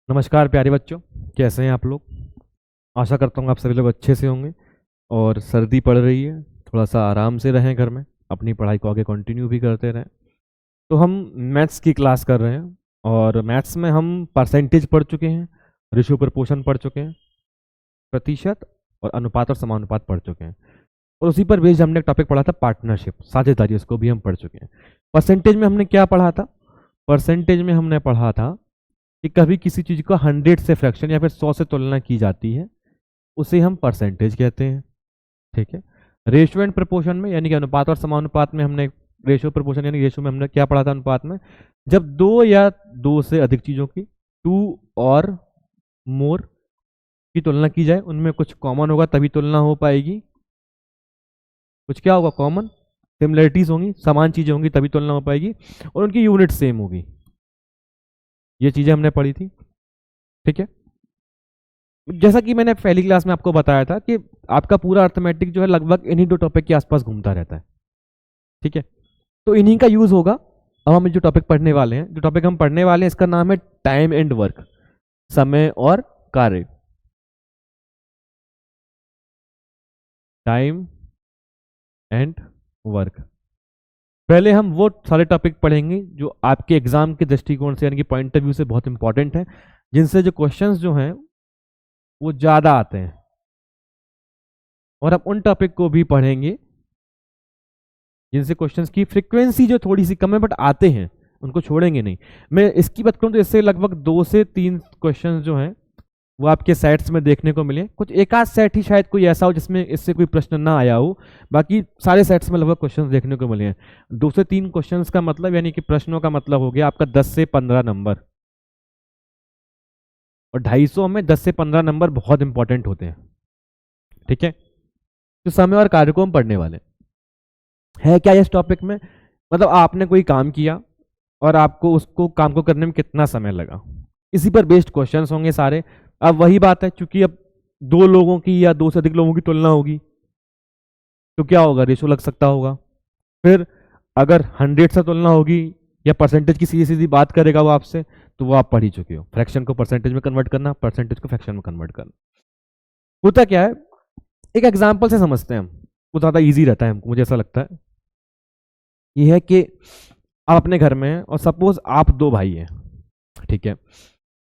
नमस्कार प्यारे बच्चों, कैसे हैं आप लोग। आशा करता हूँ आप सभी लोग अच्छे से होंगे। और सर्दी पड़ रही है, थोड़ा सा आराम से रहें घर में, अपनी पढ़ाई को आगे कंटिन्यू भी करते रहें। तो हम मैथ्स की क्लास कर रहे हैं और मैथ्स में हम परसेंटेज पढ़ चुके हैं, रेशियो प्रपोर्शन पढ़ चुके हैं, प्रतिशत और अनुपात और समानुपात पढ़ चुके हैं। और उसी पर बेस्ड हमने एक टॉपिक पढ़ा था पार्टनरशिप, साझेदारी, उसको भी हम पढ़ चुके हैं। परसेंटेज में हमने क्या पढ़ा था? परसेंटेज में हमने पढ़ा था कि कभी किसी चीज़ को 100 से फ्रैक्शन या फिर 100 से तुलना की जाती है, उसे हम परसेंटेज कहते हैं। ठीक है। रेशियो एंड प्रपोर्शन में यानी कि अनुपात और समानुपात में हमने रेशियो प्रपोर्शन यानी रेशियो में हमने क्या पढ़ा था? अनुपात में जब दो या दो से अधिक चीज़ों की, टू और मोर की तुलना की जाए, उनमें कुछ कॉमन होगा तभी तुलना हो पाएगी। कुछ क्या होगा? कॉमन सिमिलरिटीज होंगी, समान चीजें होंगी तभी तुलना हो पाएगी, और उनकी यूनिट सेम होगी। ये चीजें हमने पढ़ी थी। ठीक है। जैसा कि मैंने पहली क्लास में आपको बताया था कि आपका पूरा अर्थमेटिक जो है लगभग इन्हीं दो टॉपिक के आसपास घूमता रहता है। ठीक है। तो इन्हीं का यूज होगा। अब हम जो टॉपिक पढ़ने वाले हैं, जो टॉपिक हम पढ़ने वाले हैं, इसका नाम है टाइम एंड वर्क, समय और कार्य। Time and work. पहले हम वो सारे टॉपिक पढ़ेंगे जो आपके एग्जाम के दृष्टिकोण से यानी कि पॉइंट ऑफ व्यू से बहुत इंपॉर्टेंट है, जिनसे जो क्वेश्चंस जो हैं वो ज़्यादा आते हैं। और अब उन टॉपिक को भी पढ़ेंगे जिनसे क्वेश्चंस की फ्रीक्वेंसी जो थोड़ी सी कम है बट आते हैं, उनको छोड़ेंगे नहीं। मैं इसकी बात करूं तो इससे लगभग 2 से 3 क्वेश्चंस जो हैं वो आपके सेट्स में देखने को मिले। कुछ एक आध सेट ही शायद कोई ऐसा हो जिसमें इससे कोई प्रश्न ना आया हो, बाकी सारे सेट्स में लगभग क्वेश्चंस देखने को मिले हैं। 2 से 3 क्वेश्चंस का मतलब यानी कि प्रश्नों का मतलब हो गया आपका 10 से 15 नंबर, और 250 में 10 से 15 नंबर बहुत इंपॉर्टेंट होते हैं। ठीक है। तो समय और कार्य को हम पढ़ने वाले है क्या इस टॉपिक में? मतलब आपने कोई काम किया और आपको उसको काम को करने में कितना समय लगा, इसी पर बेस्ड क्वेश्चंस होंगे सारे। अब वही बात है, चूंकि अब दो लोगों की या दो से अधिक लोगों की तुलना होगी तो क्या होगा? रेशो लग सकता होगा। फिर अगर 100 से तुलना होगी या परसेंटेज की सीधी सीधी बात करेगा वो आपसे, तो वो आप पढ़ ही चुके हो। फ्रैक्शन को परसेंटेज में कन्वर्ट करना, परसेंटेज को फ्रैक्शन में कन्वर्ट करना। होता क्या है, एक एग्जाम्पल से समझते हैं हम, वो ज़्यादा ईजी रहता है हमको, मुझे ऐसा लगता है। ये है कि आप अपने घर में हैं और सपोज आप 2 भाई हैं। ठीक है।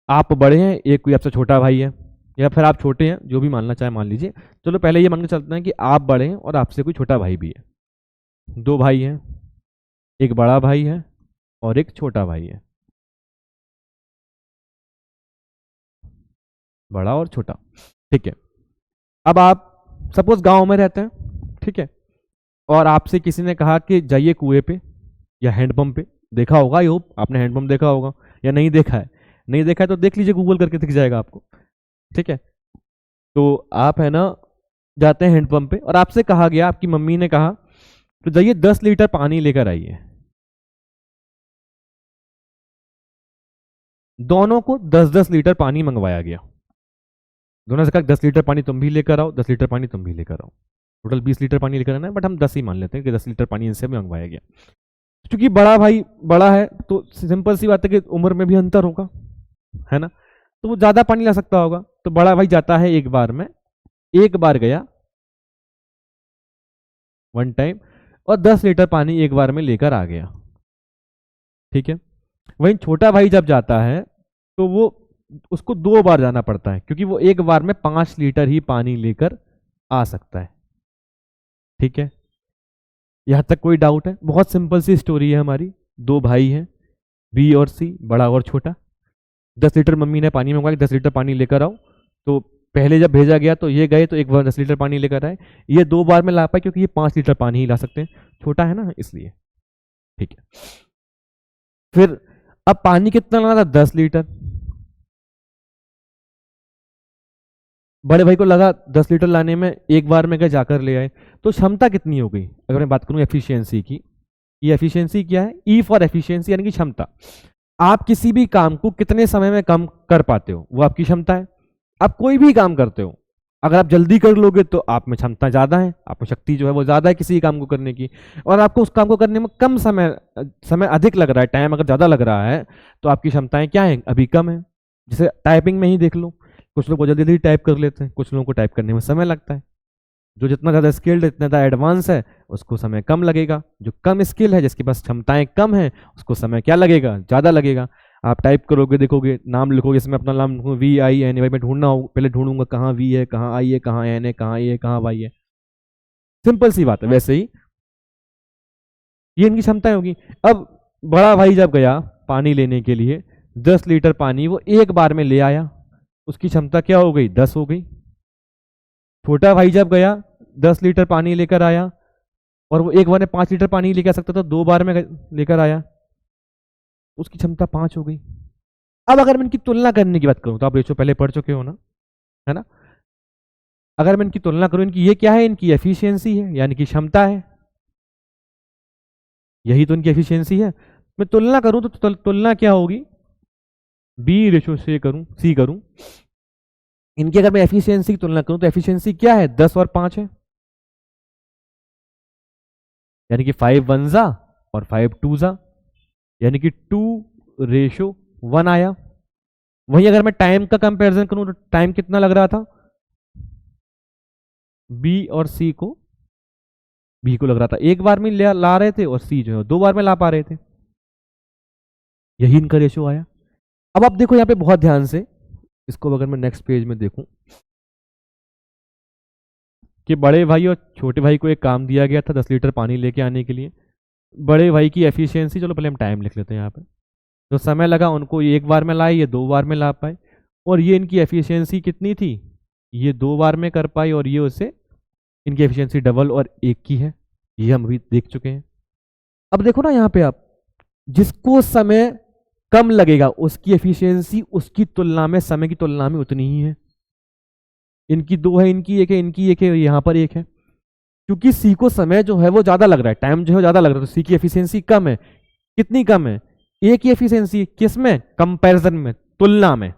आप बड़े हैं, एक कोई आपसे छोटा भाई है, या फिर आप छोटे हैं, जो भी मानना चाहे मान लीजिए। चलो पहले ये मान के चलते हैं कि आप बड़े हैं और आपसे कोई छोटा भाई भी है। 2 भाई हैं, एक बड़ा भाई है और एक छोटा भाई है। बड़ा और छोटा। ठीक है। अब आप सपोज गांव में रहते हैं। ठीक है। और आपसे किसी ने कहा कि जाइए कुएं पे या हैंडपंप पे। देखा होगा, आई होप आपने हैंडपंप देखा होगा, या नहीं देखा है? नहीं देखा है तो देख लीजिए, गूगल करके दिख जाएगा आपको। ठीक है। तो आप है ना जाते हैं हैंडपंप पे और आपसे कहा गया, आपकी मम्मी ने कहा तो जाइए 10 लीटर पानी लेकर आइए। दोनों को 10-10 लीटर पानी मंगवाया गया। दोनों से कहा 10 लीटर पानी तुम भी लेकर आओ, 10 लीटर पानी तुम भी लेकर आओ। टोटल 20 लीटर पानी लेकर आना है, बट हम 10 ही मान लेते हैं कि 10 लीटर पानी इनसे भी मंगवाया गया। क्योंकि बड़ा भाई बड़ा है तो सिंपल सी बात है कि उम्र में भी अंतर होगा, है ना। तो वो ज्यादा पानी ला सकता होगा, तो बड़ा भाई जाता है एक बार में, एक बार गया 1 टाइम, और 10 लीटर पानी एक बार में लेकर आ गया। ठीक है। वहीं छोटा भाई जब जाता है तो वो उसको 2 बार जाना पड़ता है, क्योंकि वो एक बार में 5 लीटर ही पानी लेकर आ सकता है। ठीक है। यहां तक कोई डाउट है? बहुत सिंपल सी स्टोरी है हमारी। 2 भाई हैं, बी और सी, बड़ा और छोटा। 10 लीटर मम्मी ने पानी मंगवाया, 10 लीटर पानी लेकर आओ। तो पहले जब भेजा गया तो ये गए तो एक बार 10 लीटर पानी लेकर आए। ये 2 बार में ला पाए क्योंकि ये 5 लीटर पानी ही ला सकते हैं, छोटा है ना इसलिए। ठीक है। फिर अब पानी कितना लाना था? 10 लीटर। बड़े भाई को लगा 10 लीटर लाने में एक बार में क्या जाकर ले आए, तो क्षमता कितनी हो गई? अगर मैं बात करूं एफिशिएंसी की, ये एफिशिएंसी क्या है? ई फॉर एफिशिएंसी यानी कि क्षमता। आप किसी भी काम को कितने समय में कम कर पाते हो, वो आपकी क्षमता है। आप कोई भी काम करते हो, अगर आप जल्दी कर लोगे तो आप में क्षमता ज्यादा है, आप में शक्ति जो है वो ज्यादा है किसी काम को करने की। और आपको उस काम को करने में कम समय समय अधिक लग रहा है, टाइम अगर ज्यादा लग रहा है, तो आपकी क्षमताएं क्या है? अभी कम है। जैसे टाइपिंग में ही देख लो, कुछ लोग जल्दी जल्दी टाइप कर लेते हैं, कुछ लोगों को टाइप करने में समय लगता है। जो जितना ज़्यादा स्किल्ड, जितना ज़्यादा एडवांस है, उसको समय कम लगेगा। जो कम स्किल है, जिसके पास क्षमताएं कम है, उसको समय क्या लगेगा, ज़्यादा लगेगा। आप टाइप करोगे, देखोगे, नाम लिखोगे, इसमें अपना नाम VIN, भाई मैं ढूंढना हो, पहले ढूंढूंगा कहाँ वी है, कहाँ आई है, कहाँ एन है, कहाँ ए है, कहाँ वाई है। सिंपल सी बात है। वैसे ही ये इनकी क्षमताएं होगी। अब बड़ा भाई जब गया पानी लेने के लिए, 10 लीटर पानी वो एक बार में ले आया, उसकी क्षमता क्या हो गई, 10 हो गई। छोटा भाई जब गया 10 लीटर पानी लेकर आया, और वो एक बार में 5 लीटर पानी लेकर आ सकता था, 2 बार में लेकर आया, उसकी क्षमता 5 हो गई। अब अगर मैं इनकी तुलना करने की बात करूं, तो आप रेशो पहले पढ़ चुके हो ना, है ना। अगर मैं इनकी तुलना करूं, इनकी ये क्या है, इनकी एफिशिएंसी है, यानी कि क्षमता है। यही तो इनकी एफिशिएंसी है। मैं तुलना करूं तो तुलना क्या होगी, सी करूं। इनकी अगर मैं एफिशिएंसी की तुलना करूं, तो एफिशिएंसी क्या है, 10 और 5 है, यानी कि 5 1 जा और 5 2 जा, यानी कि 2:1 आया। वहीं अगर मैं टाइम का कंपैरिजन करूं, तो टाइम कितना लग रहा था, बी और सी को, बी को लग रहा था एक बार में ला रहे थे, और सी जो है 2 बार में ला पा रहे थे। यही इनका रेशियो आया। अब आप देखो यहाँ पे बहुत ध्यान से, इसको अगर मैं नेक्स्ट पेज में देखूं, कि बड़े भाई और छोटे भाई को एक काम दिया गया था 10 लीटर पानी लेके आने के लिए। बड़े भाई की एफिशिएंसी, चलो पहले हम टाइम लिख लेते हैं यहाँ पे, जो समय लगा उनको ये एक बार में लाए, ये 2 बार में ला पाए। और ये इनकी एफिशिएंसी कितनी थी, ये 2 बार में कर पाई, और ये उससे इनकी एफिशिएंसी डबल और 1 की है। ये हम अभी देख चुके हैं। अब देखो ना यहाँ पे आप, जिसको समय कम लगेगा उसकी एफिशिएंसी उसकी तुलना में, समय की तुलना में उतनी ही है। इनकी 2 है, इनकी 1 है, इनकी 1 है, यहाँ पर 1 है। क्योंकि सी को समय जो है वो ज्यादा लग रहा है, टाइम जो है ज्यादा लग रहा है, तो सी की एफिशिएंसी कम है। कितनी कम है, ए की एफिशिएंसी, किसमें, कंपैरिजन में, तुलना में।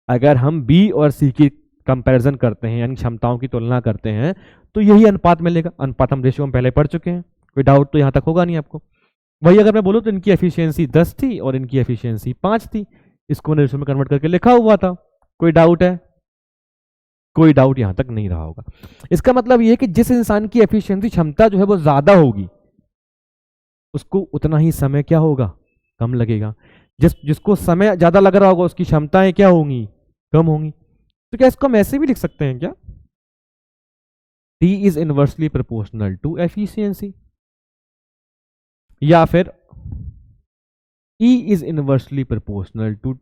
अगर हम बी और सी की कंपैरिजन करते हैं, यानी क्षमताओं की तुलना करते हैं, तो यही अनुपात मिलेगा। अनुपात हम रेशियो में पहले पढ़ चुके हैं, कोई डाउट तो यहां तक होगा नहीं आपको। वही अगर मैं बोलूं तो इनकी एफिशिएंसी 10 थी और इनकी एफिशिएंसी 5 थी, इसको मैंने रेशियो में कन्वर्ट करके लिखा हुआ था। कोई डाउट है, कोई डाउट यहां तक नहीं रहा होगा। इसका मतलब यह है कि जिस इंसान की एफिशिएंसी, क्षमता जो है वो ज्यादा होगी, उसको उतना ही समय क्या होगा, कम लगेगा। जिसको समय ज्यादा लग रहा होगा, उसकी क्षमताएं क्या होंगी, कम होंगी। तो क्या इसको हम ऐसे भी लिख सकते हैं क्या, T is inversely proportional to efficiency, या फिर E is inversely proportional to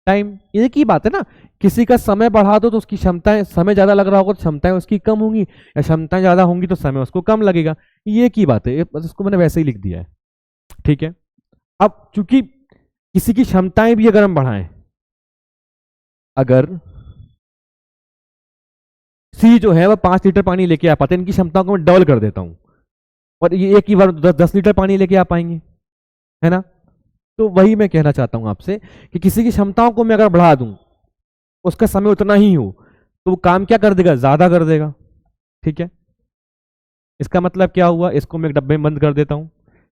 time. एक ही बात है ना, किसी का समय बढ़ा दो तो उसकी क्षमताएं, समय ज्यादा लग रहा होगा तो क्षमताएं उसकी कम होंगी, या क्षमताएं ज्यादा होंगी तो समय उसको कम लगेगा। ये की बात है, इसको मैंने वैसे ही लिख दिया है, ठीक है। अब चूंकि किसी की क्षमताएं भी अगर हम बढ़ाएं, अगर सी जो है वह 5 लीटर पानी लेके आ पाते हैं, इनकी क्षमताओं को मैं डबल कर देता हूं, और ये एक ही बार 10 लीटर पानी लेके आ पाएंगे, है ना। तो वही मैं कहना चाहता हूं आपसे, कि किसी की क्षमताओं को मैं अगर बढ़ा दूं, उसका समय उतना ही हो, तो वो काम क्या कर देगा, ज्यादा कर देगा, ठीक है। इसका मतलब क्या हुआ, इसको मैं एक डब्बे में बंद कर देता हूं।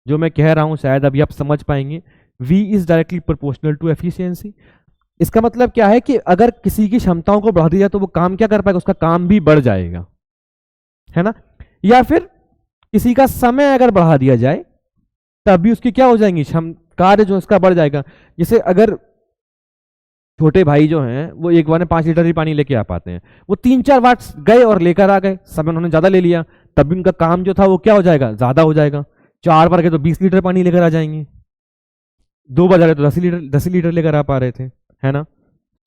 जो मैं कह रहा हूं शायद अभी आप समझ पाएंगे, V is directly proportional to efficiency. इसका मतलब क्या है कि अगर किसी की क्षमताओं को बढ़ा दिया तो वो काम क्या कर पाएगा, उसका काम भी बढ़ जाएगा, है ना। या फिर किसी का समय अगर बढ़ा दिया जाए, तब भी उसकी क्या हो जाएंगी, कार्य जो उसका बढ़ जाएगा। जैसे अगर छोटे भाई जो हैं वो एक बार में 5 लीटर ही पानी लेके आ पाते हैं, वो 3-4 बार गए और लेकर आ गए, समय उन्होंने ज्यादा ले लिया, तब भी उनका काम जो था वो क्या हो जाएगा, ज्यादा हो जाएगा। 4 बार गए तो 20 लीटर पानी लेकर आ जाएंगे, 2 बार जा रहे तो 10 लीटर लेकर आ पा रहे थे, है ना।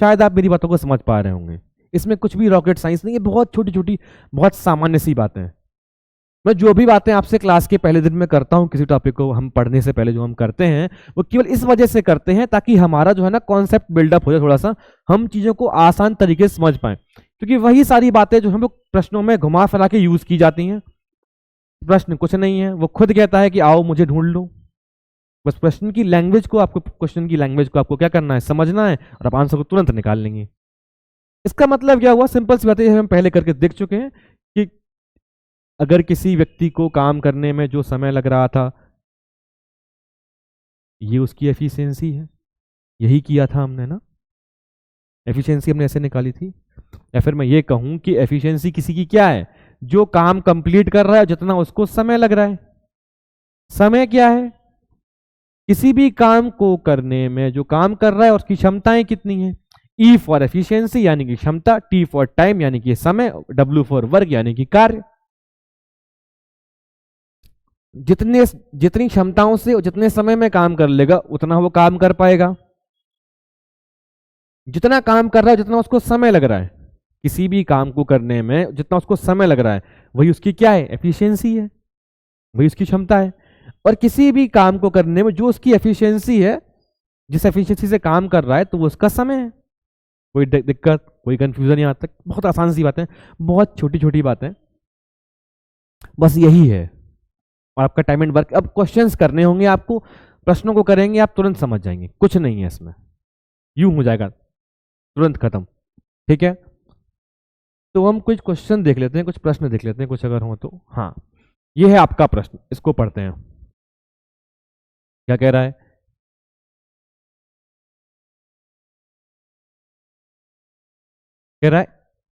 शायद आप मेरी बातों को समझ पा रहे होंगे। इसमें कुछ भी रॉकेट साइंस नहीं है, बहुत छोटी छोटी, बहुत सामान्य सी बातें हैं। मैं जो भी बातें आपसे क्लास के पहले दिन में करता हूं, किसी टॉपिक को हम पढ़ने से पहले जो हम करते हैं, वो केवल इस वजह से करते हैं ताकि हमारा जो है ना कॉन्सेप्ट बिल्डअप हो जाए, थोड़ा सा हम चीजों को आसान तरीके से समझ पाए। क्योंकि वही सारी बातें जो हम लोग प्रश्नों में घुमा फिरा के यूज की जाती हैं। प्रश्न कुछ नहीं है, वो खुद कहता है कि आओ मुझे ढूंढ लो। बस प्रश्न की लैंग्वेज को आपको, क्वेश्चन की लैंग्वेज को आपको क्या करना है, समझना है, और आप आंसर को तुरंत निकाल लेंगे। इसका मतलब क्या हुआ, सिंपल सी बातें हम पहले करके देख चुके हैं कि अगर किसी व्यक्ति को काम करने में जो समय लग रहा था, ये उसकी एफिशिएंसी है। यही किया था हमने ना, एफिशिएंसी हमने ऐसे निकाली थी। या फिर मैं ये कहूं कि एफिशिएंसी किसी की क्या है, जो काम कंप्लीट कर रहा है जितना उसको समय लग रहा है। समय क्या है, किसी भी काम को करने में जो काम कर रहा है उसकी क्षमताएं कितनी है। ई फॉर एफिशिएंसी यानी कि क्षमता, टी फॉर टाइम यानी कि समय, डब्ल्यू फॉर वर्क यानी कि कार्य। जितनी क्षमताओं से जितने समय में काम कर लेगा उतना वो काम कर पाएगा। जितना काम कर रहा है जितना उसको समय लग रहा है, किसी भी काम को करने में जितना उसको समय लग रहा है वही उसकी क्या है, एफिशिएंसी है, वही उसकी क्षमता है। और किसी भी काम को करने में जो उसकी एफिशिएंसी है, जिस एफिशिएंसी से काम कर रहा है, तो वो उसका समय है। कोई दिक्कत, कोई कंफ्यूजन यहाँ तक? बहुत आसान सी बात है, बहुत छोटी छोटी बातें, बस यही है। और आपका टाइम एंड वर्क, अब क्वेश्चंस करने होंगे आपको, प्रश्नों को करेंगे आप तुरंत समझ जाएंगे, कुछ नहीं है इसमें, यूं हो जाएगा तुरंत खत्म। ठीक है, तो हम कुछ क्वेश्चन देख लेते हैं, कुछ प्रश्न देख लेते हैं, कुछ अगर हो तो। हाँ, ये है आपका प्रश्न, इसको पढ़ते हैं। क्या कह रहा है, कह रहा है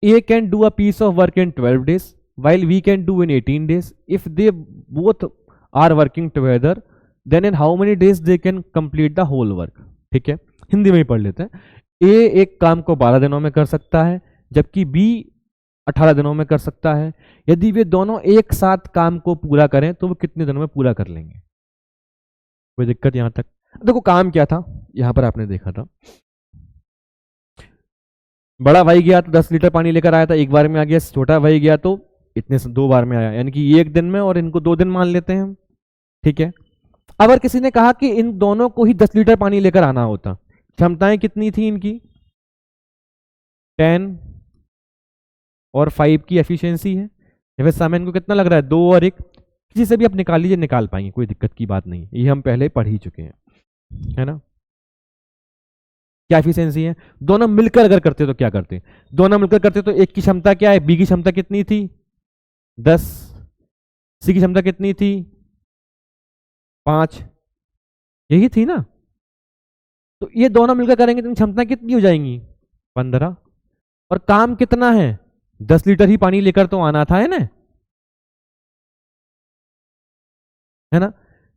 A can do a piece of work in 12 days while we can do in 18 days. If they both are working together, then in how many days they can complete the whole work. ठीक है, हिंदी में ही पढ़ लेते हैं। ए एक काम को 12 दिनों में कर सकता है, जबकि बी 18 दिनों में कर सकता है। यदि वे दोनों एक साथ काम को पूरा करें तो वो कितने दिनों में पूरा कर लेंगे? कोई दिक्कत यहां तक? देखो काम क्या था, यहां पर आपने देखा था, बड़ा भाई गया तो 10 लीटर पानी लेकर आया था, एक बार में आ गया। छोटा भाई गया तो इतने से 2 बार में आया, यानी कि एक दिन में, और इनको 2 दिन मान लेते हैं हम। ठीक है, अगर किसी ने कहा कि इन दोनों को ही 10 लीटर पानी लेकर आना होता, क्षमताएं कितनी थी इनकी, 10 और 5 की एफिशिएंसी है। या फिर समय इनको कितना लग रहा है, 2 और 1, किसी से भी आप निकाल लीजिए, निकाल पाएंगे, कोई दिक्कत की बात नहीं, ये हम पहले पढ़ ही चुके हैं, है ना। क्या एफिशिएंसी है, दोनों मिलकर अगर करते तो क्या करते, दोनों मिलकर करते तो एक की क्षमता क्या है, बी की क्षमता कितनी थी, 10, सी की क्षमता कितनी थी, 5, यही थी ना। तो ये दोनों मिलकर करेंगे तो इनकी क्षमता कितनी हो जाएंगी, 15। और काम कितना है, 10 लीटर ही पानी लेकर तो आना था, है ना।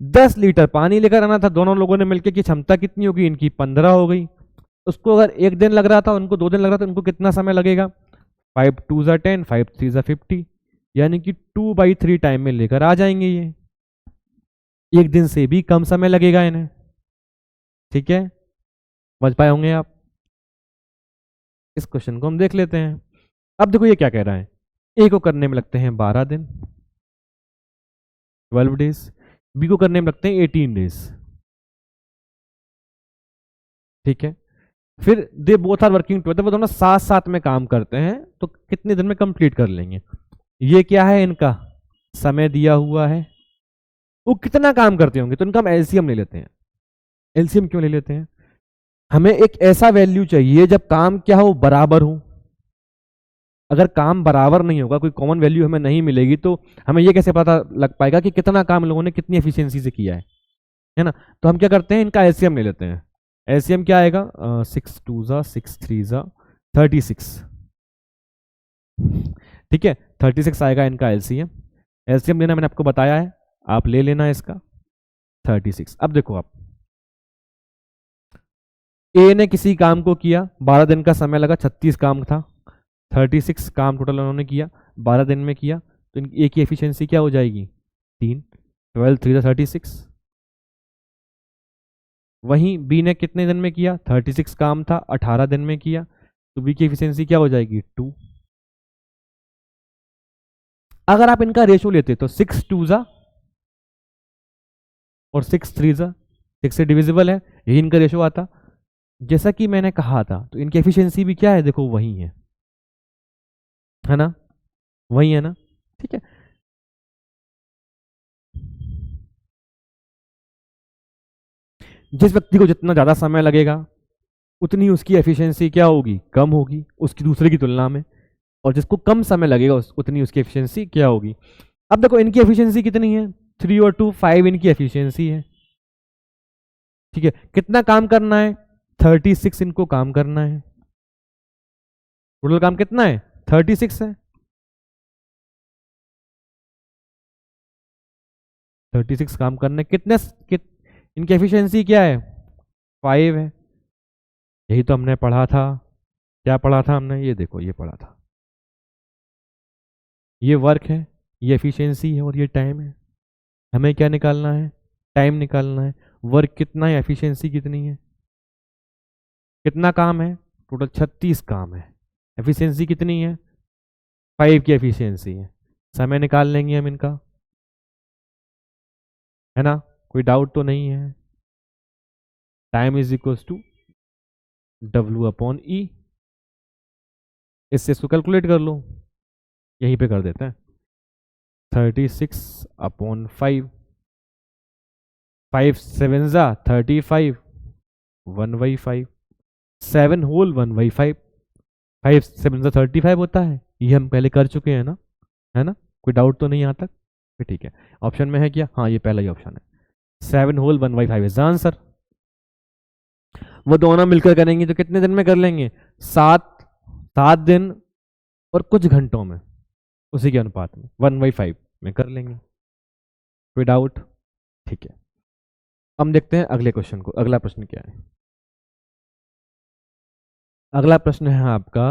10 लीटर पानी लेकर आना था, दोनों लोगों ने मिलकर की क्षमता कितनी होगी इनकी, 15 हो गई। उसको अगर एक दिन लग रहा था, उनको 2 दिन लग रहा था, उनको कितना समय लगेगा, 5 2 ज़ा 10, 5 3 ज़ा 50, यानी कि 2/3 टाइम में लेकर आ जाएंगे ये, एक दिन से भी कम समय लगेगा इन्हें। ठीक है, समझ पाए होंगे आप। इस क्वेश्चन को हम देख लेते हैं। अब देखो ये क्या कह रहा है, ए को करने में लगते हैं 12 दिन, 12 डेज, बी को करने में लगते हैं 18 डेज। ठीक है, फिर they both are working together, वो दोनों साथ साथ में काम करते हैं, तो कितने दिन में कंप्लीट कर लेंगे। ये क्या है, इनका समय दिया हुआ है, वो कितना काम करते होंगे, तो इनका हम एलसीएम ले लेते हैं। एलसीएम क्यों ले लेते हैं, हमें एक ऐसा वैल्यू चाहिए जब काम क्या हो, बराबर हो। अगर काम बराबर नहीं होगा, कोई कॉमन वैल्यू हमें नहीं मिलेगी, तो हमें ये कैसे पता लग पाएगा कि कितना काम लोगों ने कितनी एफिशिएंसी से किया है ना। तो हम क्या करते हैं, इनका एलसीएम ले लेते हैं। एलसीएम क्या आएगा, 6 2 ज़ा 6 3 ज़ा 36। ठीक है, 36 आएगा इनका एलसीएम। एलसीएम लेना मैंने आपको बताया है, आप ले लेना इसका 36। अब देखो आप, ए ने किसी काम को किया, 12 दिन का समय लगा, 36 काम था, 36 काम टोटल उन्होंने किया, 12 दिन में किया, तो इनकी ए की एफिशिएंसी क्या हो जाएगी, 3, 12 3 36। वहीं बी ने कितने दिन में किया, 36 काम था, 18 दिन में किया, तो बी की एफिशिएंसी क्या हो जाएगी, 2। अगर आप इनका रेशो लेते तो 6 2 ज़ा और 6 3 ज़ा, 6 से डिविजिबल है, यही इनका रेशो आता। जैसा कि मैंने कहा था, तो इनकी एफिशिएंसी भी क्या है, देखो वही है ना, वही है ना। ठीक है, जिस व्यक्ति को जितना ज्यादा समय लगेगा उतनी उसकी एफिशिएंसी क्या होगी, कम होगी उसकी दूसरे की तुलना में, और जिसको कम समय लगेगा उतनी उसकी एफिशिएंसी क्या होगी। अब देखो इनकी एफिशिएंसी कितनी है, 3 और 2 5 इनकी एफिशिएंसी है। ठीक है, कितना काम करना है, 36 इनको काम करना है। टोटल काम कितना है? 36 है। 36 काम करने कितने इनकी एफिशिएंसी क्या है? 5 है। यही तो हमने पढ़ा था। क्या पढ़ा था हमने? ये देखो, ये पढ़ा था। ये वर्क है, ये एफिशिएंसी है और ये टाइम है। हमें क्या निकालना है? टाइम निकालना है। वर्क कितना है, एफिशिएंसी कितनी है? कितना काम है? टोटल 36 काम है। एफिशिएंसी कितनी है? 5 की एफिशिएंसी है। समय निकाल लेंगे हम इनका, है ना? कोई डाउट तो नहीं है? Time is equal to W/E। इससे इसको कैलकुलेट कर लो, यहीं पे कर देते हैं। 36/5, 5 7 जा 35, 1/5, 7 होल 1/5, 5 7 जा 35 होता है। ये हम पहले कर चुके हैं ना, है ना? कोई डाउट तो नहीं यहाँ तक? फिर ठीक है। ऑप्शन में है क्या? हाँ, ये पहला ही ऑप्शन है। 7 होल 1/5 इज आंसर। वो दोनों मिलकर करेंगे तो कितने दिन में कर लेंगे? 7 दिन और कुछ घंटों में, उसी के अनुपात में 1/5 में कर लेंगे। कोई डाउट? ठीक है। हम देखते हैं अगले क्वेश्चन को। अगला प्रश्न क्या है? अगला प्रश्न है आपका,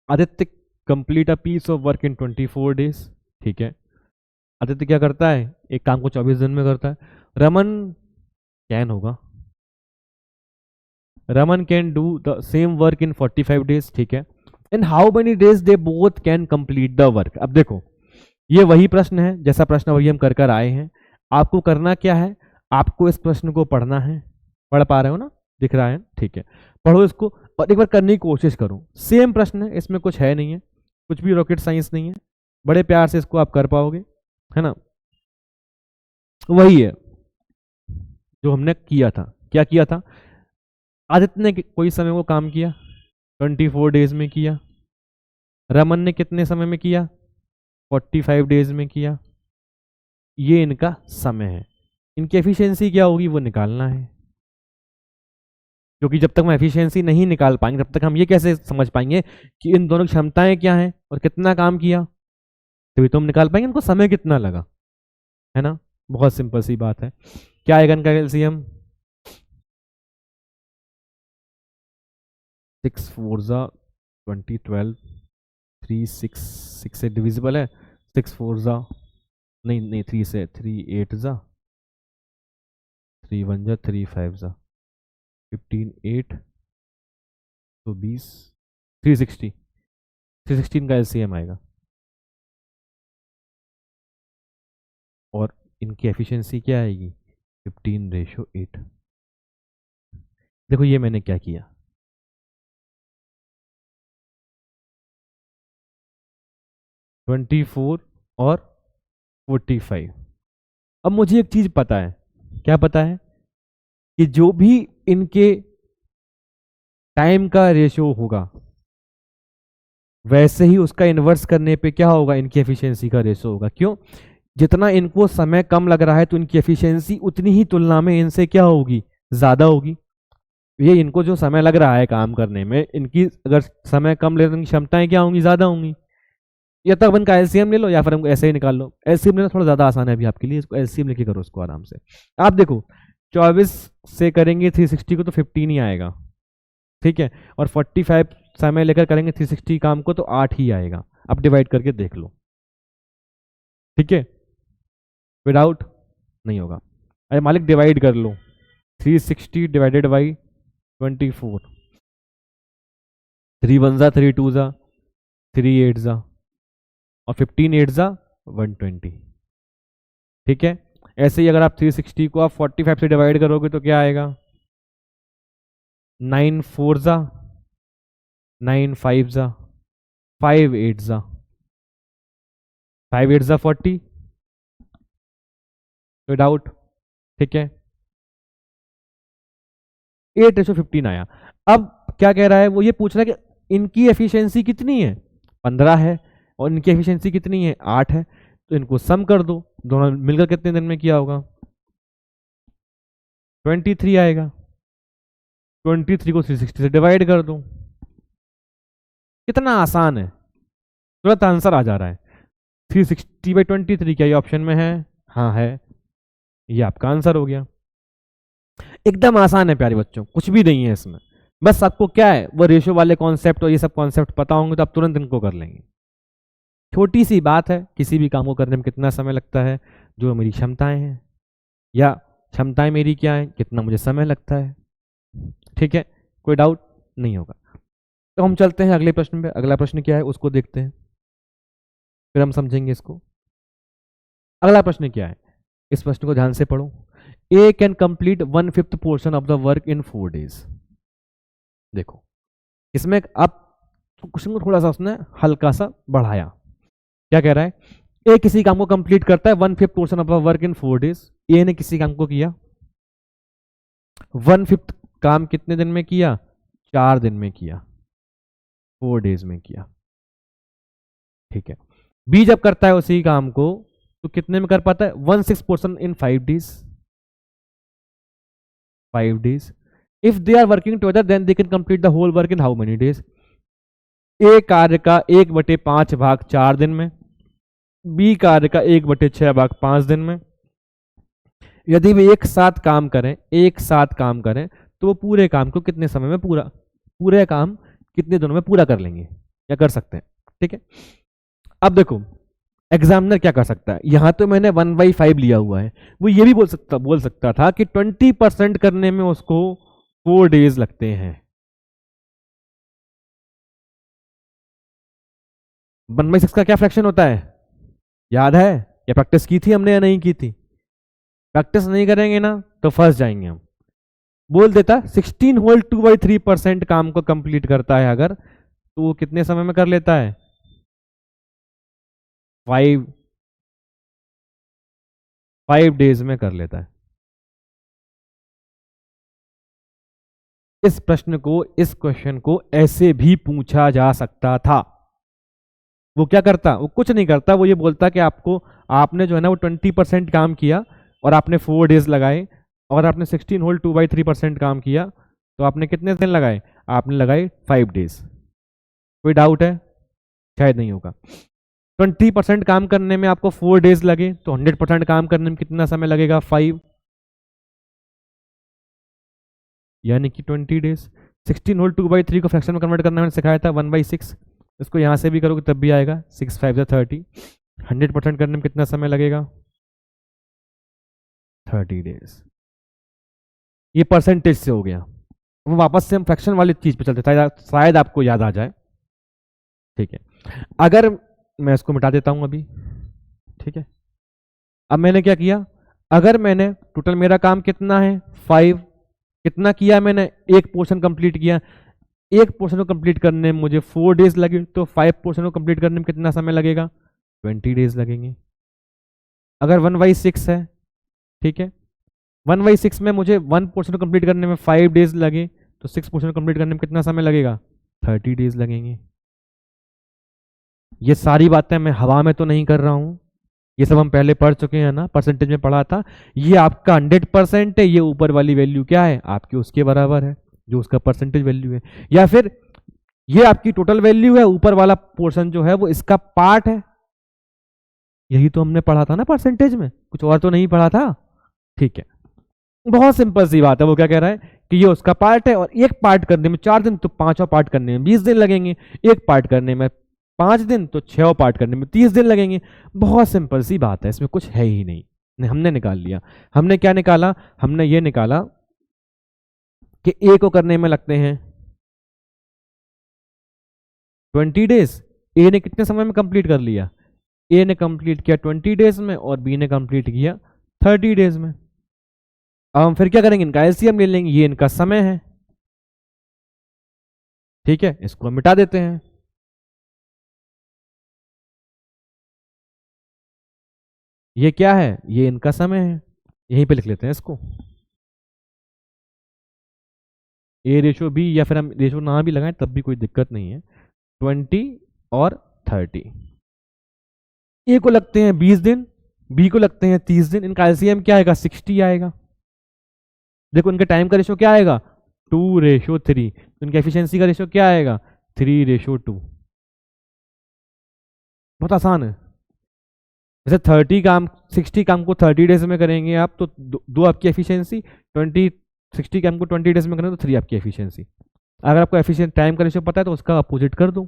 Aditya complete a piece of work in 24 days. ठीक है। आदित्य क्या करता है? एक काम को 24 दिन में करता है। रमन कैन होगा, Raman can do the same work in 45 days. ठीक है। इन how many days they both can complete the work. अब देखो, ये वही प्रश्न है, जैसा प्रश्न वही हम कर कर आए हैं। आपको करना क्या है? आपको इस प्रश्न को पढ़ना है। पढ़ पा रहे हो ना? दिख रहा है? ठीक है, पढ़ो इसको और एक बार करने की कोशिश करो। सेम प्रश्न है, इसमें कुछ है नहीं है, कुछ भी रॉकेट साइंस नहीं है। बड़े प्यार से इसको आप कर पाओगे, है ना? वही है जो हमने किया था। क्या किया था? आदित्य ने कोई समय वो काम किया, 24 डेज में किया। रमन ने कितने समय में किया? 45 डेज में किया। ये इनका समय है। इनकी एफिशिएंसी क्या होगी वो निकालना है, क्योंकि जब तक हम एफिशिएंसी नहीं निकाल पाएंगे तब तक हम ये कैसे समझ पाएंगे कि इन दोनों की क्षमताएं क्या हैं और कितना काम किया? तभी तो हम निकाल पाएंगे इनको समय कितना लगा, है ना? बहुत सिंपल सी बात है। क्या आएगा इनका एलसीएम? 6 4 जा 20 12, 3 6 6 से डिविजिबल है। 6 4 जा नहीं नहीं 3 से 3 8 जा 3 1 जा 3 5 जा 15 8 तो 20 360 का एलसीएम आएगा। और इनकी एफिशिएंसी क्या आएगी? 15:8। देखो ये मैंने क्या किया, 24 और 45। अब मुझे एक चीज पता है। क्या पता है? कि जो भी इनके टाइम का रेशियो होगा वैसे ही उसका इन्वर्स करने पे क्या होगा? इनकी एफिशिएंसी का रेशियो होगा। क्यों? जितना इनको समय कम लग रहा है तो इनकी एफिशिएंसी उतनी ही तुलना में इनसे क्या होगी? ज्यादा होगी। ये इनको जो समय लग रहा है काम करने में, इनकी अगर समय कम ले तो इनकी क्षमताएं क्या होंगी? ज्यादा होंगी। या तो अपन का एलसीएम ले लो या फिर हमको ऐसे ही निकाल लो। एलसीएम लेना थोड़ा ज्यादा आसान है अभी आपके लिए, इसको एलसीएम लेके करो उसको आराम से। आप देखो 24 से करेंगे 360 को तो 15 ही आएगा, ठीक है। और 45 समय लेकर करेंगे 360 काम को तो 8 ही आएगा। अब डिवाइड करके देख लो, ठीक है। विदाउट नहीं होगा। अरे मालिक डिवाइड कर लो, 360 डिवाइडेड बाई 24, 3 1 जा 3 2 जा 3 8 जा और 15 8 जा 120, ठीक है। ऐसे ही अगर आप 360 को आप 45 से डिवाइड करोगे तो क्या आएगा? 9 4 जा 9 5 जा 5 8 जा 5 8 जा 40 विदाउट, ठीक है। 8:15 आया। अब क्या कह रहा है वो? ये पूछ रहा है कि इनकी एफिशिएंसी कितनी है? 15 है और इनकी एफिशिएंसी कितनी है? 8 है। तो इनको सम कर दो, दोनों मिलकर कितने दिन में किया होगा? 23 आएगा। 23 को 360 से डिवाइड कर दूं। कितना आसान है, तुरंत आंसर आ जा रहा है। 360/23 क्या ये ऑप्शन में है? हाँ है, ये आपका आंसर हो गया। एकदम आसान है प्यारे बच्चों, कुछ भी नहीं है इसमें। बस आपको क्या है, वो रेशियो वाले कॉन्सेप्ट और ये सब कॉन्सेप्ट पता होंगे तो आप तुरंत इनको कर लेंगे। छोटी सी बात है, किसी भी काम को करने में कितना समय लगता है, जो मेरी क्षमताएं हैं, या क्षमताएं मेरी क्या है, कितना मुझे समय लगता है। ठीक है, कोई डाउट नहीं होगा। तो हम चलते हैं अगले प्रश्न पे। अगला प्रश्न क्या है उसको देखते हैं, फिर हम समझेंगे इसको। अगला प्रश्न क्या है, इस प्रश्न को ध्यान से पढ़ो। A can complete 1/5 portion of the work in 4 days। देखो इसमें अब क्वेश्चन को थोड़ा सा उसने हल्का सा बढ़ाया। क्या कह रहा है, ए किसी काम को कंप्लीट करता है 1/5 portion of the work in 4 days। ए ने किसी काम को किया 1/5 काम, कितने दिन में किया? 4 दिन में किया, 4 days में किया। ठीक है, बी जब करता है उसी काम को तो कितने में कर पाता है? 1/6 portion in 5 days। 5 days। If they are working together then they can complete the whole work in how many days? A कार्य का 1/5 भाग 4 दिन में, बी कार्य का 1/6 भाग 5 दिन में। यदि वे एक साथ काम करें तो वो पूरे काम को कितने समय में पूरे काम कितने दिनों में पूरा कर लेंगे या कर सकते हैं? ठीक है, अब देखो एग्जामिनर क्या कर सकता है, यहां तो मैंने 1/5 लिया हुआ है, वो ये भी बोल सकता था कि 20% करने में उसको 4 days लगते हैं। 1/6 का क्या फ्रैक्शन होता है, याद है? या प्रैक्टिस की थी हमने या नहीं की थी? प्रैक्टिस नहीं करेंगे ना तो फंस जाएंगे हम। बोल देता 16 होल 2/3% काम को कंप्लीट करता है अगर, तो वो कितने समय में कर लेता है? 5 days में कर लेता है। इस क्वेश्चन को ऐसे भी पूछा जा सकता था। वो क्या करता, वो कुछ नहीं करता, वो ये बोलता कि आपने जो है ना वो 20% काम किया और आपने 4 days लगाए, और आपने 16 होल 2/3% काम किया तो आपने कितने दिन लगाए? आपने लगाए 5 days। कोई डाउट है? शायद नहीं होगा। 20% काम करने में आपको 4 days लगे तो 100% काम करने में कितना समय लगेगा? 5, यानी कि 20 days। 16 होल 2/3 को फ्रैक्शन में कन्वर्ट करना मैंने सिखाया था 1/6। इसको यहां से भी करोगे तब भी आएगा 6 5 30। 100% करने में कितना समय लगेगा? 30 days। ये परसेंटेज से हो गया। अब वापस से हम फ्रैक्शन वाली चीज पे चलते थे, शायद आपको याद आ जाए। ठीक है, अगर मैं इसको मिटा देता हूं अभी। ठीक है, अब मैंने क्या किया, अगर मैंने टोटल मेरा काम कितना है 5, कितना किया मैंने? एक पोर्शन कंप्लीट किया। एक पोर्शन को कंप्लीट करने में मुझे 4 days लगे, तो 5 पोर्शन को कंप्लीट करने में कितना समय लगेगा? 20 days लगेंगे। अगर 1/6 है, ठीक है, 1/6 में मुझे 1 पोर्शन को कंप्लीट करने में 5 days लगे, तो 6 पोर्शन को कंप्लीट करने में कितना समय लगेगा? 30 days लगेंगे। ये सारी बातें मैं हवा में तो नहीं कर रहा हूं, ये सब हम पहले पढ़ चुके हैं ना, परसेंटेज में पढ़ा था। ये आपका 100% है, ये ऊपर वाली वैल्यू क्या है आपकी, उसके बराबर है जो उसका परसेंटेज वैल्यू है, या फिर ये आपकी टोटल वैल्यू है, ऊपर वाला पोर्शन जो है वो इसका पार्ट है। यही तो हमने पढ़ा था ना परसेंटेज में, कुछ और तो नहीं पढ़ा था। ठीक है, बहुत सिंपल सी बात है। वो क्या कह रहा है कि ये उसका पार्ट है, और एक पार्ट करने में 4 दिन, तो 5वां पार्ट करने में 20 दिन लगेंगे। एक पार्ट करने में 5 दिन, तो 6 पार्ट करने में 30 दिन लगेंगे। बहुत सिंपल सी बात है, इसमें कुछ है ही नहीं। हमने निकाल लिया। हमने क्या निकाला? हमने ये निकाला कि ए को करने में लगते हैं 20 days। ए ने कितने समय में कंप्लीट कर लिया? ए ने कंप्लीट किया 20 days में, और बी ने कंप्लीट किया 30 days में। अब हम फिर क्या करेंगे, इनका एलसीएम ले लेंगे। ये इनका समय है, ठीक है, इसको हम मिटा देते हैं। ये क्या है? ये इनका समय है, यहीं पे लिख लेते हैं इसको। ए रेशो बी, या फिर हम रेशो ना भी लगाएं तब भी कोई दिक्कत नहीं है। 20 और 30। ए को लगते हैं 20 दिन, बी को लगते हैं 30 दिन। इनका एलसीएम क्या आएगा? 60 आएगा। देखो इनके टाइम का रेशो क्या आएगा? 2:3, तो इनकी एफिशिएंसी का रेशियो क्या आएगा? 3:2। बहुत आसान है। जैसे 60 काम को 30 डेज में करेंगे आप, तो दो आपकी एफिशिएंसी, 60 काम को 20 डेज में करेंगे तो 3 आपकी एफिशिएंसी। अगर आपको एफिशिएंट टाइम का रेशियो पता है तो उसका अपोजिट कर दो,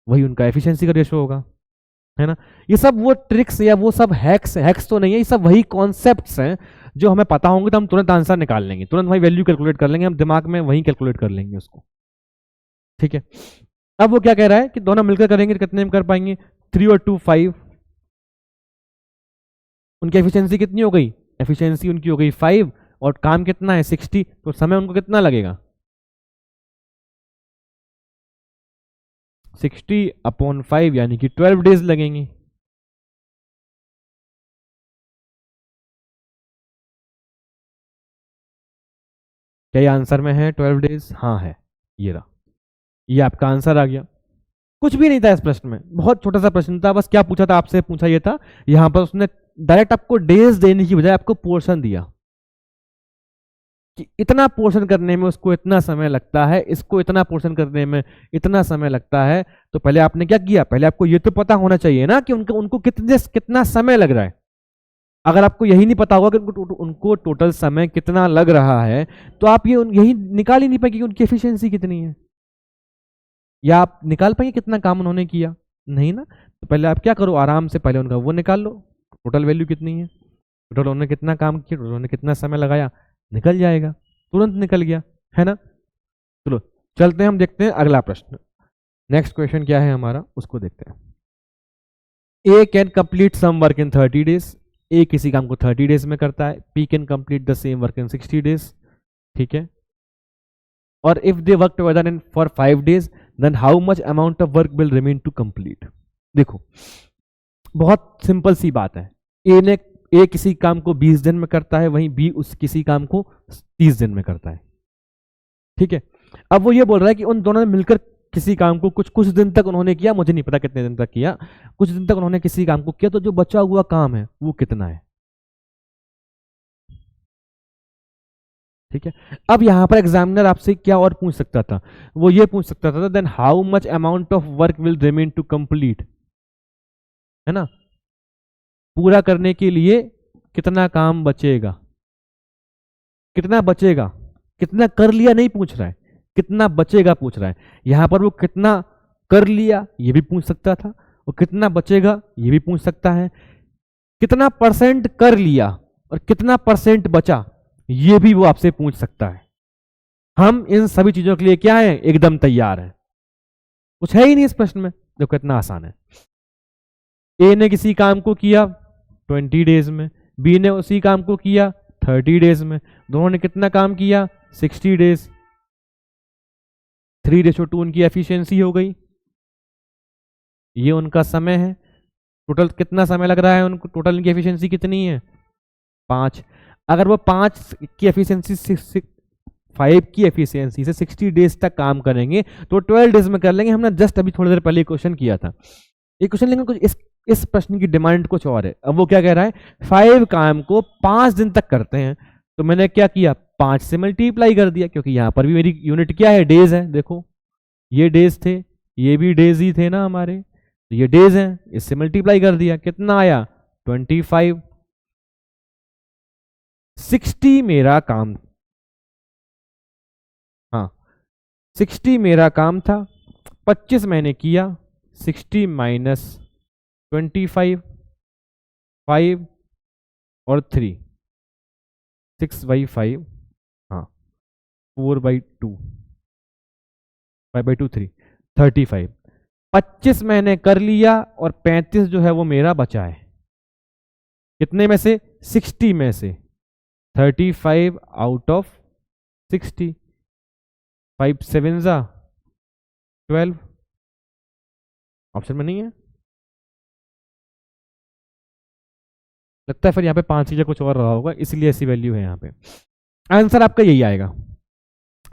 वही उनका एफिशिएंसी का रेशियो होगा, है ना। ये सब वो ट्रिक्स या वो सब हैक्स तो नहीं है, ये सब वही कॉन्सेप्ट्स हैं जो हमें पता होंगे तो हम तुरंत आंसर निकाल लेंगे, तुरंत वही वैल्यू कैलकुलेट कर लेंगे, हम दिमाग में वही कैलकुलेट कर लेंगे उसको, ठीक है। अब वो क्या कह रहा है कि दोनों मिलकर करेंगे तो कितने में कर पाएंगे? 3 और 2 5। उनकी एफिशिएंसी कितनी हो गई? एफिशिएंसी उनकी हो गई 5 और काम कितना है 60, तो समय उनको कितना लगेगा? 60/5 यानी कि 12 डेज लगेंगे। क्या ये आंसर में है 12 डेज? हाँ है, ये रहा, ये आपका आंसर आ गया। कुछ भी नहीं था इस प्रश्न में, बहुत छोटा सा प्रश्न था, बस क्या पूछा था आपसे, पूछा ये था, यहां पर उसने डायरेक्ट आपको डेज देने की बजाय आपको पोर्शन दिया कि इतना पोर्शन करने में उसको इतना समय लगता है, इसको इतना पोर्शन करने में इतना समय लगता है। तो पहले आपने क्या किया? पहले आपको ये तो पता होना चाहिए ना कि उनको कितना समय लग रहा है। अगर आपको यही नहीं पता होगा कि उनको टोटल समय कितना लग रहा है, तो आप यही निकाल ही नहीं पाएंगे कि उनकी एफिशिएंसी कितनी है, या आप निकाल पाएंगे कितना काम उन्होंने किया? नहीं ना। तो पहले आप क्या करो, आराम से पहले उनका वो निकाल लो, टोटल वैल्यू कितनी है, टोटल उन्होंने कितना काम किया, उन्होंने कितना समय लगाया, निकल जाएगा, तुरंत निकल गया, है ना। चलो चलते हैं, हम देखते हैं अगला प्रश्न। नेक्स्ट क्वेश्चन क्या है हमारा, उसको देखते हैं। A can complete some work in 30 days. A किसी काम को 30 डेज में करता है। P can complete the same work in 60 days, ठीक है। और if they work together in for 5 days, then how much amount of work will remain to complete. देखो बहुत सिंपल सी बात है, ए किसी काम को 20 दिन में करता है, वहीं बी उस किसी काम को 30 दिन में करता है, ठीक है। अब वो ये बोल रहा है कि उन दोनों ने मिलकर किसी काम को कुछ दिन तक उन्होंने किया, मुझे नहीं पता कितने दिन तक किया, कुछ दिन तक उन्होंने किसी काम को किया, तो जो बचा हुआ काम है वो कितना है, ठीक है। अब यहां पर एग्जामिनर आपसे क्या और पूछ सकता था? वो ये पूछ सकता था, then how much amount of work will remain to complete, है ना, पूरा करने के लिए कितना काम बचेगा, कितना बचेगा, कितना कर लिया नहीं पूछ रहा है, कितना बचेगा पूछ रहा है। यहां पर वो कितना कर लिया ये भी पूछ सकता था, और कितना बचेगा ये भी पूछ सकता है, कितना परसेंट कर लिया और कितना परसेंट बचा ये भी वो आपसे पूछ सकता है। हम इन सभी चीजों के लिए क्या है, एकदम तैयार है, कुछ है ही नहीं इस प्रश्न में, देखो कितना आसान है। ए ने किसी काम को किया 20 डेज में, बी ने उसी काम को किया 30 डेज में, दोनों ने कितना काम किया 60 डेज। 3:2 उनकी एफिशिएंसी हो गई, ये उनका समय है, टोटल कितना समय लग रहा है उनको, टोटल इनकी एफिशिएंसी कितनी है 5। अगर वो 5 की एफिशिएंसी 5 की एफिशिएंसी से 60 डेज तक काम करेंगे तो 12 डेज में कर लेंगे। हमने जस्ट अभी थोड़ी देर पहले क्वेश्चन किया था, ये क्वेश्चन लेकिन कुछ इस प्रश्न की डिमांड कुछ और है। अब वो क्या कह रहा है, 5 काम को 5 दिन तक करते हैं, तो मैंने क्या किया 5 से मल्टीप्लाई कर दिया, क्योंकि यहां पर भी मेरी यूनिट क्या है, डेज है। देखो ये डेज थे, ये भी डेज ही थे ना हमारे, तो ये डेज हैं, इससे मल्टीप्लाई कर दिया, कितना आया 25। 60 मेरा काम, हाँ 60 मेरा काम था, 25 मैंने किया, 60 माइनस 25, 5 और 3, 6/5, हाँ 4/2, 5/2 3, 35। 25 मैंने कर लिया और 35 जो है वो मेरा बचा है, कितने में से, 60 में से, 35 आउट ऑफ 60, 5 7 12, ऑप्शन में नहीं है, लगता है फिर यहाँ पे 5 चीजें कुछ और रहा होगा, इसलिए ऐसी वैल्यू है यहाँ पे। आंसर आपका यही आएगा।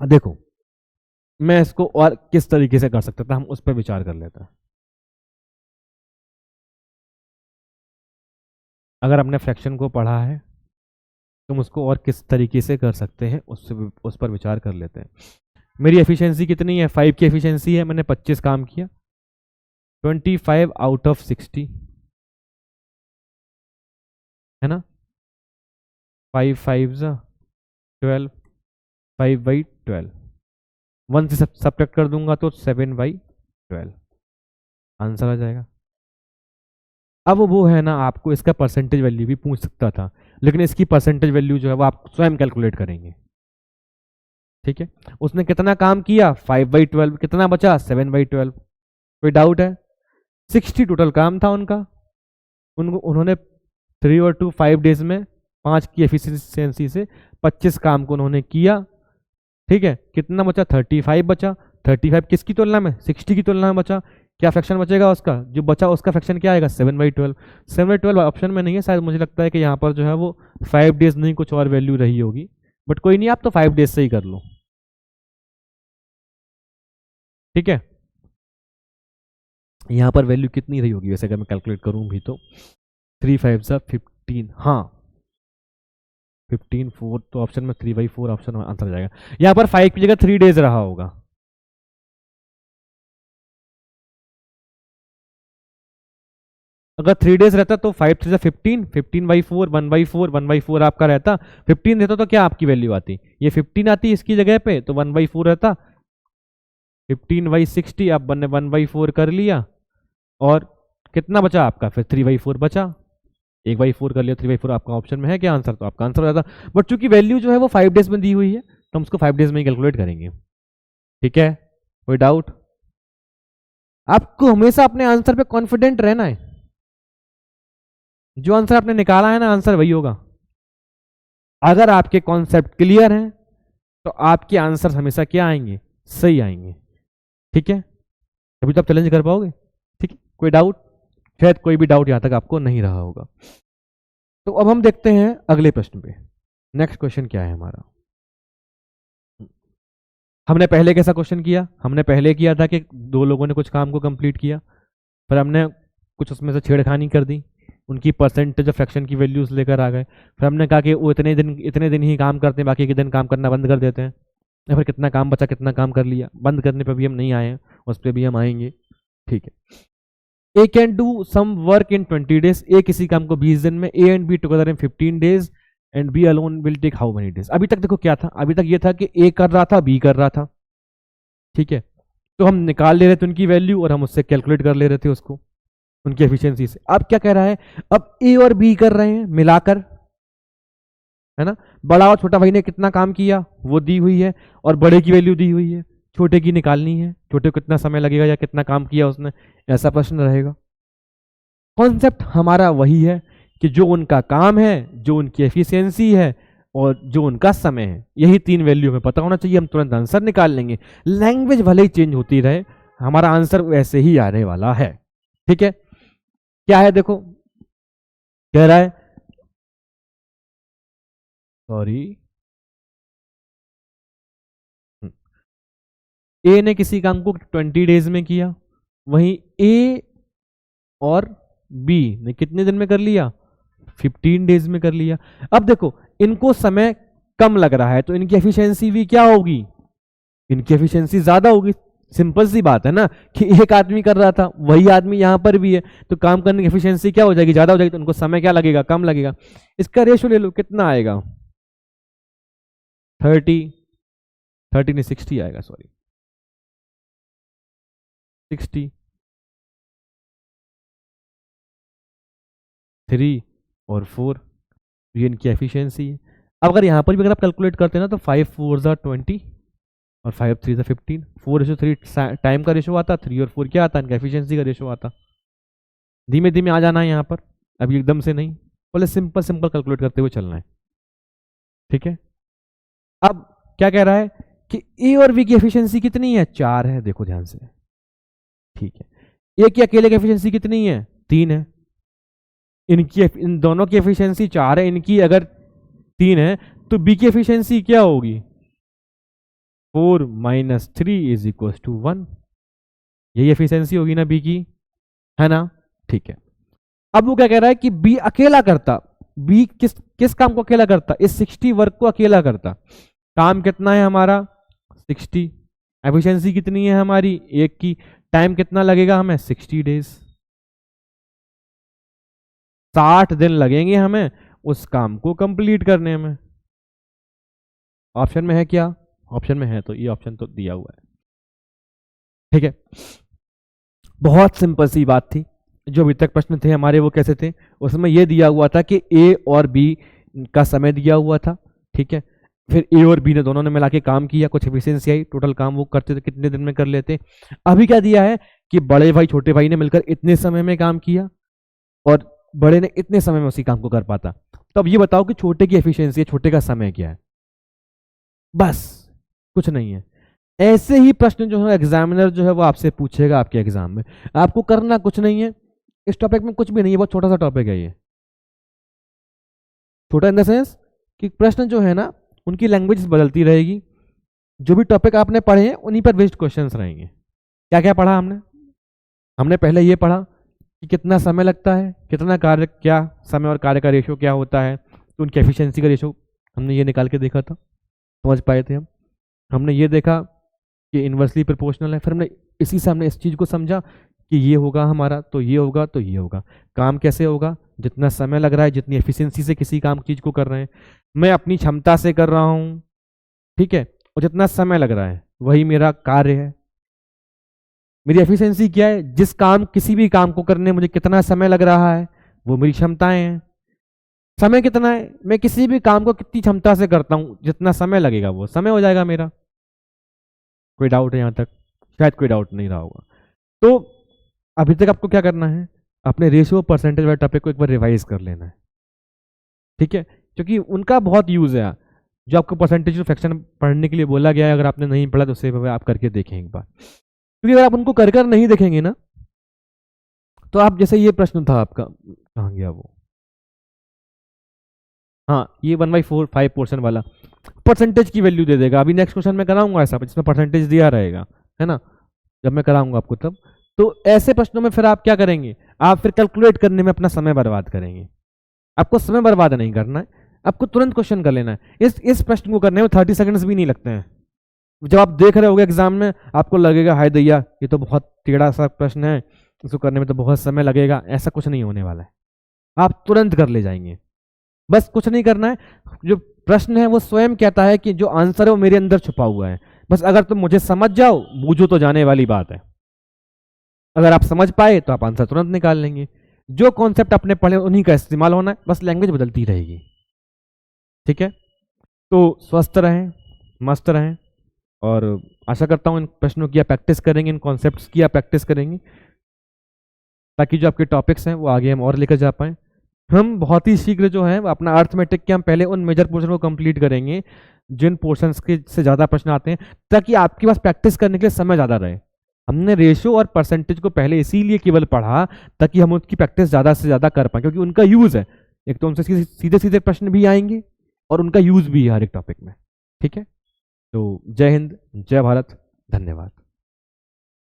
देखो मैं इसको और किस तरीके से कर सकता था, हम उस पर विचार कर लेते हैं। अगर आपने फ्रैक्शन को पढ़ा है तुम उसको और किस तरीके से कर सकते हैं उस पर विचार कर लेते हैं। मेरी एफिशिएंसी कितनी है? 5 की एफिशिएंसी है, मैंने 25 काम किया, 25 आउट ऑफ 60 है ना, 5 5 12, 5/12, 1 से सब्ट्रैक्ट कर दूंगा तो 7/12 आंसर आ जाएगा। अब वो है ना, आपको इसका परसेंटेज वैल्यू भी पूछ सकता था, लेकिन इसकी परसेंटेज वैल्यू जो है वो आप स्वयं कैलकुलेट करेंगे। ठीक है, उसने कितना काम किया? 5/12, कितना बचा? 7/12। कोई डाउट है? 60 टोटल काम था उनका, उन्होंने 3 और 2 5 डेज में 5 की एफिशिएंसी से 25 काम को उन्होंने किया। ठीक है, कितना बचा? 35 बचा। 35 किसकी तुलना में? 60 की तुलना में बचा। क्या फ्रैक्शन बचेगा उसका? जो बचा उसका फ्रैक्शन क्या आएगा? 7/12। 7/12 ऑप्शन में नहीं है शायद, मुझे लगता है कि यहाँ पर जो है वो 5 डेज नहीं कुछ और वैल्यू रही होगी, बट कोई नहीं, आप तो 5 डेज से ही कर लो। ठीक है, यहाँ पर वैल्यू कितनी रही होगी वैसे अगर मैं कैलकुलेट करूँ भी तो? 3 5 15, हाँ 15 4, तो ऑप्शन में 3/4 ऑप्शन आंसर आ जाएगा। यहाँ पर 5 की जगह 3 डेज रहा होगा। अगर 3 डेज रहता तो 5 3 15, 15/4, 1/4, 1/4 आपका रहता। 15 देता तो क्या आपकी वैल्यू आती? ये 15 आती इसकी जगह पे, तो 1/4 रहता। 15/60 आप 1/4 कर लिया, और कितना बचा आपका? फिर 3/4 बचा। 1/4 कर लिया, 3/4 आपका ऑप्शन में है क्या आंसर? तो आपका आंसर हो जाता। बट चूंकि वैल्यू जो है वो 5 डेज में दी हुई है, तो हम उसको 5 डेज में ही कैलकुलेट करेंगे। ठीक है, कोई डाउट? आपको हमेशा अपने आंसर पे कॉन्फिडेंट रहना है। जो आंसर आपने निकाला है ना, आंसर वही होगा। अगर आपके कॉन्सेप्ट क्लियर हैं तो आपके आंसर हमेशा क्या आएंगे? सही आएंगे। ठीक है, तभी तो आप चैलेंज कर पाओगे। ठीक है, कोई डाउट? शायद कोई भी डाउट यहां तक आपको नहीं रहा होगा। तो अब हम देखते हैं अगले प्रश्न पे। नेक्स्ट क्वेश्चन क्या है हमारा? हमने पहले कैसा क्वेश्चन किया? हमने पहले किया था कि दो लोगों ने कुछ काम को कंप्लीट किया, फिर हमने कुछ उसमें से छेड़खानी कर दी, उनकी परसेंटेज ऑफ फ्रैक्शन की वैल्यूज लेकर आ गए। फिर हमने कहा कि वो इतने दिन ही काम करते हैं, बाकी के दिन काम करना बंद कर देते हैं। या फिर कितना काम बचा, कितना काम कर लिया। बंद करने पर भी हम नहीं आए हैं, उस पर भी हम आएंगे। ठीक है, A can do some work in 20 days. A किसी काम को 20 दिन में, A and B together in 15 days, and B alone will take how many days. अभी तक देखो क्या था, अभी तक ये था कि ए कर रहा था, बी कर रहा था। ठीक है, तो हम निकाल ले रहे थे उनकी वैल्यू और हम उससे कैलकुलेट कर ले रहे थे उसको, उनकी एफिशिएंसी से। अब क्या कह रहा है? अब ए और बी कर रहे हैं मिलाकर, है ना। बड़ा और छोटा भाई ने कितना काम किया वो दी हुई है, और बड़े की वैल्यू दी हुई है। छोटे की निकालनी है, छोटे को कितना समय लगेगा या कितना काम किया उसने, ऐसा प्रश्न रहेगा। कॉन्सेप्ट हमारा वही है कि जो उनका काम है, जो उनकी एफिशिएंसी है, और जो उनका समय है, यही 3 वैल्यू हमें पता होना चाहिए, हम तुरंत आंसर निकाल लेंगे। लैंग्वेज भले ही चेंज होती रहे, हमारा आंसर वैसे ही आने वाला है। ठीक है, क्या है देखो, कह रहा है, सॉरी, ए ने किसी काम को 20 डेज में किया, वहीं ए और बी ने कितने दिन में कर लिया? 15 डेज में कर लिया। अब देखो, इनको समय कम लग रहा है, तो इनकी एफिशिएंसी भी क्या होगी? इनकी एफिशिएंसी ज्यादा होगी। सिंपल सी बात है ना, कि एक आदमी कर रहा था, वही आदमी यहां पर भी है, तो काम करने की एफिशिएंसी क्या हो जाएगी? ज्यादा हो जाएगी, तो उनको समय क्या लगेगा? कम लगेगा। इसका रेशियो ले लो, कितना आएगा? 30 नहीं 60 आएगा, सॉरी 60, 3 और 4, ये इनकी एफिशिएंसी है। अब अगर यहाँ पर भी अगर आप कैलकुलेट करते हैं ना, तो 5 4 20 और 5 3 15, 4:3 टाइम का रेशो आता, 3 और 4 क्या आता? इनका एफिशिएंसी का रेशो आता। धीमे धीमे आ जाना है यहाँ पर, अभी एकदम से नहीं, पहले सिंपल सिंपल कैलकुलेट करते हुए चलना है। ठीक है, अब क्या कह रहा है कि ए और बी की एफिशिएंसी कितनी है? 4 है, देखो ध्यान से। ठीक है, ए की अकेले की एफिशिएंसी कितनी है? 3 है। इन दोनों की एफिशिएंसी 4 है, इनकी अगर 3 है, तो बी की एफिशिएंसी क्या होगी? 4 - 3 = 1। यही एफिशिएंसी होगी ना बी की, है ना। ठीक है, अब वो क्या कह रहा है कि बी अकेला करता, बी किस किस काम को अकेला करता, इस 60 वर्क को अकेला करता। काम कितना है हमारा 60, एफिशिएंसी कितनी है हमारी 1 की, टाइम कितना लगेगा हमें 60 डेज, 60 दिन लगेंगे हमें उस काम को कंप्लीट करने में। ऑप्शन में है क्या, ऑप्शन में है, तो ये ऑप्शन तो दिया हुआ है। ठीक है, बहुत सिंपल सी बात थी। जो अभी तक प्रश्न थे हमारे वो कैसे थे, उसमें ये दिया हुआ था कि ए और बी का समय दिया हुआ था। ठीक है, फिर ए और बी ने दोनों ने मिला के काम किया, कुछ एफिशिएंसी आई, टोटल काम वो करते थे कितने दिन में कर लेते। अभी क्या दिया है कि बड़े भाई छोटे भाई ने मिलकर इतने समय में काम किया और बड़े ने इतने समय में उसी काम को कर पाता। तो अब ये बताओ कि छोटे की एफिशिएंसी है, छोटे का समय क्या है, बस कुछ नहीं है। ऐसे ही प्रश्न जो है एग्जामिनर जो है वो आपसे पूछेगा आपके एग्जाम में। आपको करना कुछ नहीं है, इस टॉपिक में कुछ भी नहीं है, बहुत छोटा सा टॉपिक है ये। छोटा इन द सेंस कि प्रश्न जो है ना उनकी लैंग्वेज बदलती रहेगी, जो भी टॉपिक आपने पढ़े हैं उन्हीं पर बेस्ड क्वेश्चंस रहेंगे। क्या क्या पढ़ा हमने, हमने पहले ये पढ़ा कि कितना समय लगता है, कितना कार्य, क्या समय और कार्य का रेशो क्या होता है, तो उनकी एफिशिएंसी का रेशो हमने ये निकाल के देखा था, समझ पाए थे हम। हमने ये देखा कि इन्वर्सली प्रोपोर्शनल है, फिर हमने इसी से हमने इस चीज़ को समझा कि ये होगा हमारा तो ये होगा तो ये होगा। काम कैसे होगा, जितना समय लग रहा है, जितनी एफिशिएंसी से किसी काम चीज़ को कर रहे हैं, मैं अपनी क्षमता से कर रहा हूँ, ठीक है, और जितना समय लग रहा है वही मेरा कार्य है। मेरी एफिशिएंसी क्या है, जिस काम किसी भी काम को करने मुझे कितना समय लग रहा है वो मेरी क्षमताएं हैं। समय कितना है, मैं किसी भी काम को कितनी क्षमता से करता हूं, जितना समय लगेगा वो समय हो जाएगा मेरा। कोई डाउट है यहां तक, शायद कोई डाउट नहीं रहा होगा। तो अभी तक आपको क्या करना है, अपने रेशियो परसेंटेज वाले टॉपिक को एक बार रिवाइज कर लेना है। ठीक है, क्योंकि उनका बहुत यूज है। जो आपको परसेंटेज फ्रैक्शन पढ़ने के लिए बोला गया है, अगर आपने नहीं पढ़ा तो उसे आप करके देखें एक बार, क्योंकि अगर आप उनको कर कर नहीं देखेंगे ना, तो आप जैसे ये प्रश्न था आपका, कहाँ गया वो, हाँ ये 1/4 पोर्शन वाला परसेंटेज की वैल्यू दे देगा। अभी नेक्स्ट क्वेश्चन में कराऊंगा ऐसा, जिसमें परसेंटेज दिया रहेगा, है ना, जब मैं कराऊंगा आपको तब। तो ऐसे प्रश्नों में फिर आप क्या करेंगे, आप फिर कैलकुलेट करने में अपना समय बर्बाद करेंगे। आपको समय बर्बाद नहीं करना है, आपको तुरंत क्वेश्चन कर लेना है। इस प्रश्न को करने में 30 सेकंड्स भी नहीं लगते हैं। जब आप देख रहे होगे एग्जाम में, आपको लगेगा हाय दैया ये तो बहुत टेढ़ा सा प्रश्न है, इसको करने में तो बहुत समय लगेगा। ऐसा कुछ नहीं होने वाला है, आप तुरंत कर ले जाएंगे। बस कुछ नहीं करना है, जो प्रश्न है वो स्वयं कहता है कि जो आंसर है वो मेरे अंदर छुपा हुआ है। बस अगर तुम मुझे समझ जाओ, बूझो तो जाने वाली बात है। अगर आप समझ पाए तो आप आंसर तुरंत निकाल लेंगे। जो कॉन्सेप्ट आपने पढ़े उन्हीं का इस्तेमाल होना है, बस लैंग्वेज बदलती रहेगी। ठीक है, तो स्वस्थ रहें, मस्त रहें, और आशा करता हूँ इन प्रश्नों की आप प्रैक्टिस करेंगे, इन कॉन्सेप्ट्स की आप प्रैक्टिस करेंगे, ताकि जो आपके टॉपिक्स हैं वो आगे हम और लेकर जा पाएँ। हम बहुत ही शीघ्र जो है अपना अर्थमेटिक के हम पहले उन मेजर पोर्शन को कंप्लीट करेंगे जिन पोर्शंस के से ज़्यादा प्रश्न आते हैं, ताकि आपके पास प्रैक्टिस करने के लिए समय ज़्यादा रहे। हमने रेशो और परसेंटेज को पहले इसीलिए केवल पढ़ा ताकि हम उसकी प्रैक्टिस ज़्यादा से ज़्यादा कर पाएँ, क्योंकि उनका यूज़ है। एक तो उनसे सीधे सीधे प्रश्न भी आएंगे और उनका यूज़ भी है हर एक टॉपिक में। ठीक है, तो जय हिंद, जय भारत, धन्यवाद।